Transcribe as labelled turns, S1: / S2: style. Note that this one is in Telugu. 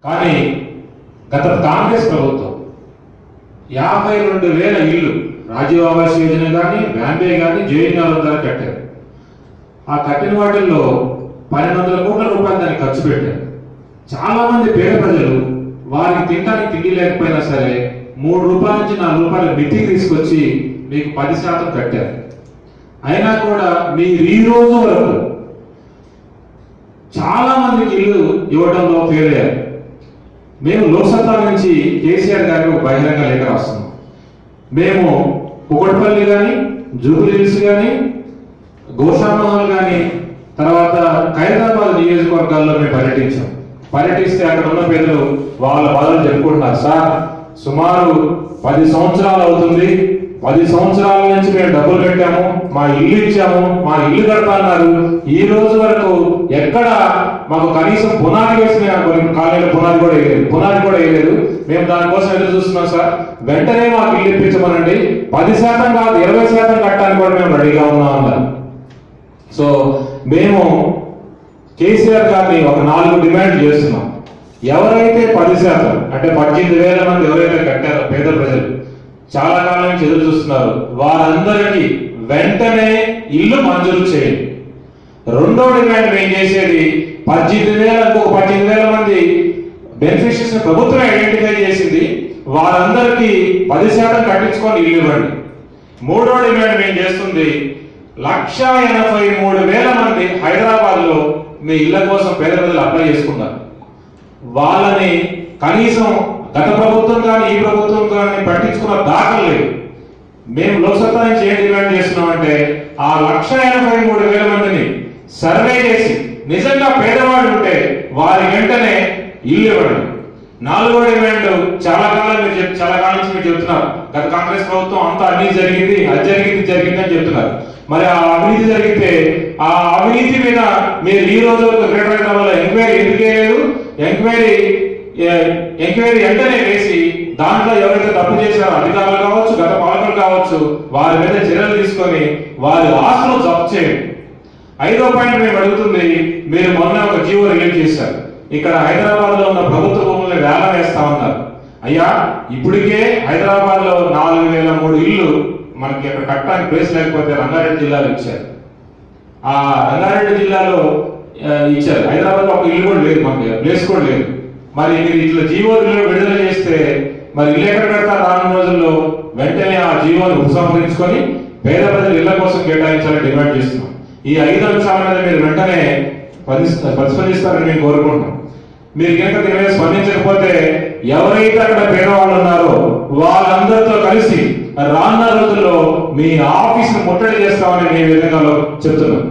S1: కానీ గత కాంగ్రెస్ ప్రభుత్వం 52,000 ఇళ్ళు రాజీవ్ ఆవాస్ యోజన కానీ బాంబే కానీ జేఎన్ఆర్ ద్వారా కట్టారు. ఆ కట్టిన వాటిల్లో 1,200 కోట్ల రూపాయలు దాన్ని ఖర్చు పెట్టారు. చాలా మంది పేద ప్రజలు వారికి తినడానికి తిండి లేకపోయినా సరే 3 రూపాయల నుంచి 4 రూపాయల మితికి తీసుకొచ్చి మీకు 10% కట్టారు. అయినా కూడా మీరు ఈ రోజు వరకు చాలా మందికి ఇల్లు ఇవ్వడంలో ఫెయిల్ అయ్యారు. మేము లోక్సత్తా నుంచి కేసీఆర్ గారికి ఒక బహిరంగ లేఖ రాస్తున్నాం. మేము కుకట్పల్లి కానీ, జూబ్లీహిల్స్ కానీ, గోషామహల్ కానీ, తర్వాత ఖైరతాబాద్ నియోజకవర్గాల్లో మేము పర్యటిస్తే అక్కడ ఉన్న పేదలు వాళ్ళ బాధలు చెప్పుకుంటున్నారు. సార్, సుమారు 10 సంవత్సరాలు అవుతుంది, 10 సంవత్సరాల నుంచి మేము డబ్బులు పెట్టాము, మా ఇల్లు ఇచ్చాము, మా ఇల్లు కడతా అన్నారు. ఈ రోజు వరకు ఎక్కడ మాకు కనీసం పునాది వేసిన కాలనీలో పునాది కూడా వేయలేదు. మేము దానికోసం ఎదురు చూస్తున్నాం సార్. వెంటనే మాకు ఇల్లు ఇప్పించమనండి. 10% కాదు, 20% కట్టడానికి కూడా మేము రెడీగా ఉన్నాం అన్నారు. సో మేము కేసీఆర్ గారిని ఒక 4 డిమాండ్ చేస్తున్నాం. ఎవరైతే 10% అంటే 18,000 మంది ఎవరైతే కట్టారో పేద ప్రజలు చాలా కాలం నుంచి ఎదురు చూస్తున్నారు, వారందరికీ వెంటనే ఇల్లు మంజూరు చేయండి. రెండో డిమాండ్ మేము చేసేది 18,000 మంది బెనిఫిషరీస్ ప్రభుత్వం ఐడెంటిఫై చేసింది, వారందరికీ 10% కట్టించుకొని ఇల్లు ఇవ్వండి. మూడో డిమాండ్ మేము చేస్తుంది 1,83,000 మంది హైదరాబాద్ లో మీ ఇళ్ల కోసం పేద ప్రజలు అప్లై చేసుకున్నారు. వాళ్ళని కనీసం గత ప్రభుత్వం కానీ ఈ ప్రభుత్వం కానీ పట్టించుకున్న దాఖలు లేదు. మేము లోక్సత్తా నుంచి ఏం డిమాండ్ చేస్తున్నామంటే ఆ 1,83,000 మందిని సర్వే చేసి నిజంగా పేదవాళ్ళు ఉంటే వారి వెంటనే ఇల్లు ఇవ్వండి. నాలుగో డిమాండ్ చాలా కాలం నుంచి మీరు చెప్తున్నారు, గత కాంగ్రెస్ ప్రభుత్వం అంతా అవినీతి జరిగింది, అది జరిగింది అని చెప్తున్నారు. మరి ఆ అవినీతి జరిగితే ఆ అవినీతి మీద మీరు ఈ రోజు గ్రేటర్ హైదరాబాద్ ఎంక్వైరీ ఎందుకు చేయలేదు? ఎంక్వైరీ వెంటనే వేసి దాంట్లో ఎవరైతే తప్పు చేశారో అధికారులు కావచ్చు, గత పాలకులు కావచ్చు, వారి మీద చర్యలు తీసుకొని వారి ఆస్తులు జప్తు చేయండి. ఐదో పాయింట్ మేము అడుగుతుంది, మీరు మొన్న ఒక జీవో రిలీజ్ చేశారు. ఇక్కడ హైదరాబాద్ లో ఉన్న ప్రభుత్వ భూముల్ని వేలం వేస్తా ఉన్నారు. అయ్యా, ఇప్పటికే హైదరాబాద్ లో 4,003 ఇల్లు మనకి అక్కడ కట్టడానికి ప్లేస్ లేకపోతే రంగారెడ్డి జిల్లాలో ఇచ్చారు. ఆ రంగారెడ్డి జిల్లాలో ఇచ్చారు. హైదరాబాద్ లో ఒక ఇల్లు కూడా లేదు, మనకి ప్లేస్ కూడా లేదు. మరి మీరు ఇట్లా జీవోలు విడుదల చేస్తే మరి ఇల్లు ఎక్కడ కడతారు? రానున్న రోజుల్లో వెంటనే ఆ జీవోను ఉపసంహరించుకొని పేద ప్రజలు ఇళ్ల కోసం కేటాయించాలని డిమాండ్ చేస్తున్నాం. ఈ 5 అంశాల మీద మీరు వెంటనే ప్రతిస్పందిస్తారని మేము కోరుకుంటున్నాం. మీరు కనుక దీని మీద స్పందించకపోతే ఎవరైతే అక్కడ పేదవాళ్ళు ఉన్నారో వాళ్ళందరితో కలిసి రానున్న రోజుల్లో మీ ఆఫీస్ ను ముట్టడి చేస్తామని మేము విధంగా చెప్తున్నాం.